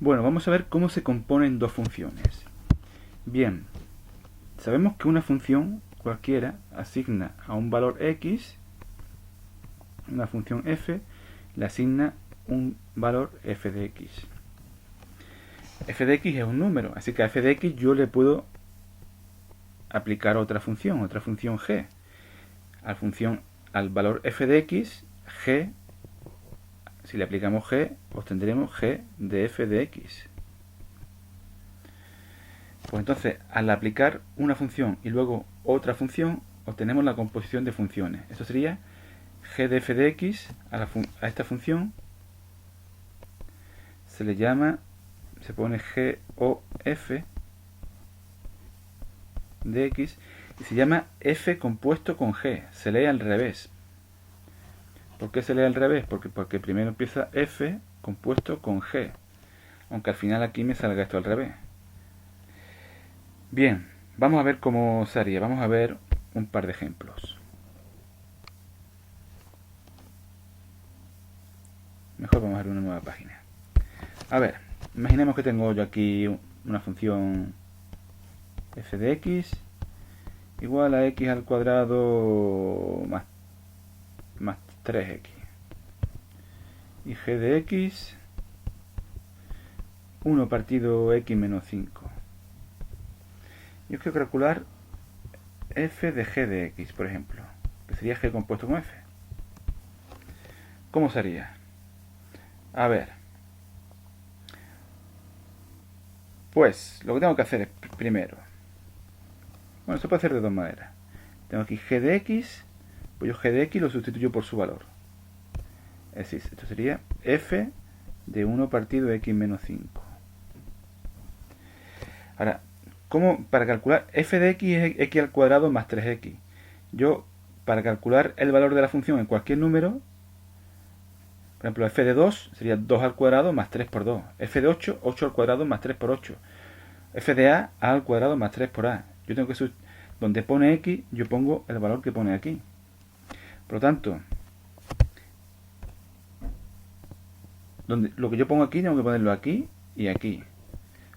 Bueno, vamos a ver cómo se componen dos funciones. Bien, sabemos que una función cualquiera asigna a un valor x, una función f, le asigna un valor f de x. F de x es un número, así que a f de x yo le puedo aplicar otra función g. Al valor f de x, g, si le aplicamos g, obtendremos g de f de x. Pues entonces, al aplicar una función y luego otra función, obtenemos la composición de funciones. Esto sería g de f de x a esta función se le llama, se pone g o f de x y se llama f compuesto con g, se lee al revés. ¿Por qué se lee al revés? Porque primero empieza f compuesto con g, aunque al final aquí me salga esto al revés. Bien, vamos a ver cómo se haría, vamos a ver un par de ejemplos. Mejor vamos a ver una nueva página. A ver, imaginemos que tengo yo aquí una función f de x igual a x al cuadrado más 3x. Y g de x 1 partido x menos 5. Yo quiero calcular f de g de x, por ejemplo, que sería g compuesto con f. ¿Cómo sería? A ver, pues lo que tengo que hacer es primero, bueno, se puede hacer de dos maneras. Tengo aquí g de x, pues yo g de x lo sustituyo por su valor. Es decir, esto sería f de 1 partido x menos 5. Ahora, ¿cómo? Para calcular f de x es x al cuadrado más 3x. Yo, para calcular el valor de la función en cualquier número, por ejemplo, f de 2 sería 2 al cuadrado más 3 por 2. F de 8, 8 al cuadrado más 3 por 8. F de a al cuadrado más 3 por a. Yo tengo que donde pone x, yo pongo el valor que pone aquí. Por lo tanto, lo que yo pongo aquí, tengo que ponerlo aquí y aquí.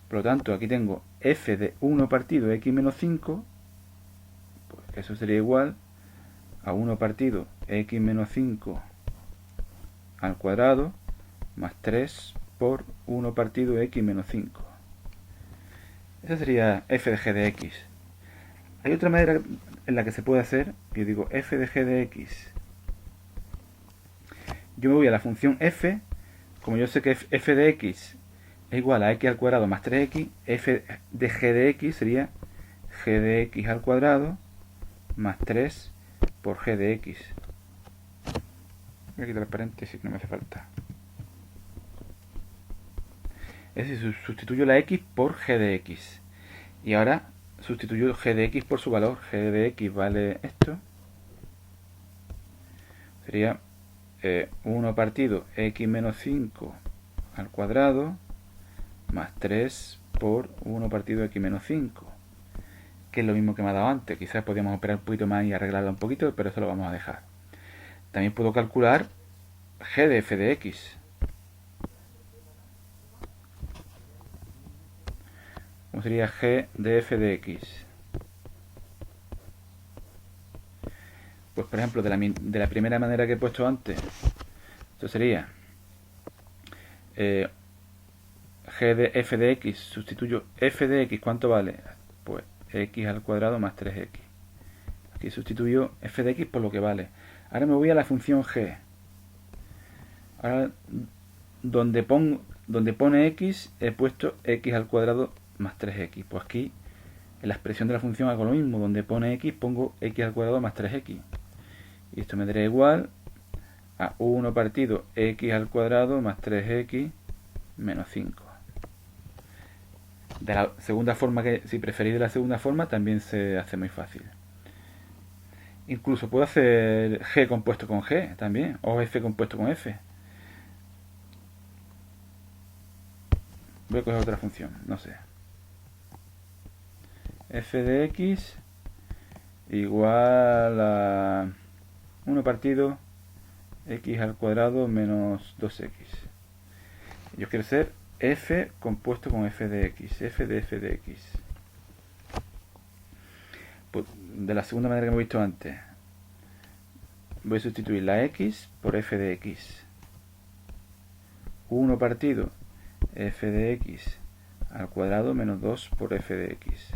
Por lo tanto, aquí tengo f de 1 partido x menos 5, pues eso sería igual a 1 partido x menos 5 al cuadrado más 3 por 1 partido x menos 5. Esa sería f de g de x. Hay otra manera en la que se puede hacer, yo digo f de g de x. Yo me voy a la función f, como yo sé que f de x es igual a x al cuadrado más 3x, f de g de x sería g de x al cuadrado más 3 por g de x. Voy a quitar el paréntesis, no me hace falta. Es decir, sustituyo la x por g de x. Y ahora sustituyo g de x por su valor. G de x vale esto. Sería 1 partido x menos 5 al cuadrado más 3 por 1 partido x menos 5, que es lo mismo que me ha dado antes. Quizás podríamos operar un poquito más y arreglarla un poquito, pero eso lo vamos a dejar. También puedo calcular g de f de x. ¿Cómo sería g de f de x? Pues por ejemplo, de la primera manera que he puesto antes, esto sería g de f de x, sustituyo f de x, ¿cuánto vale? Pues x al cuadrado más 3x. Aquí sustituyo f de x por lo que vale. Ahora me voy a la función g. Ahora, donde pone x, he puesto x al cuadrado más 3x. Pues aquí, en la expresión de la función hago lo mismo. Donde pone x, pongo x al cuadrado más 3x. Y esto me dará igual a 1 partido x al cuadrado más 3x menos 5. De la segunda forma, si preferís de la segunda forma, también se hace muy fácil. Incluso puedo hacer g compuesto con g también, o f compuesto con f. Voy a coger otra función, no sé. F de x igual a 1 partido x al cuadrado menos 2x. Yo quiero hacer f compuesto con f de x, f de x. Pues, de la segunda manera que hemos visto antes, voy a sustituir la x por f de x. 1 partido f de x al cuadrado menos 2 por f de x.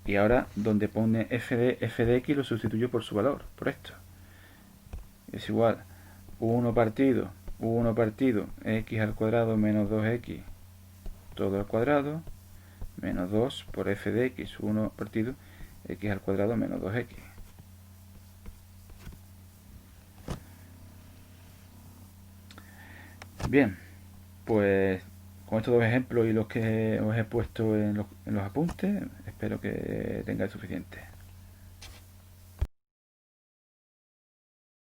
Y ahora donde pone f de x lo sustituyo por su valor, por esto. Es igual 1 partido x al cuadrado menos 2x todo al cuadrado menos 2 por f de x, 1 partido x al cuadrado menos 2x. Bien, pues con estos dos ejemplos y los que os he puesto en los apuntes, espero que tengáis suficiente.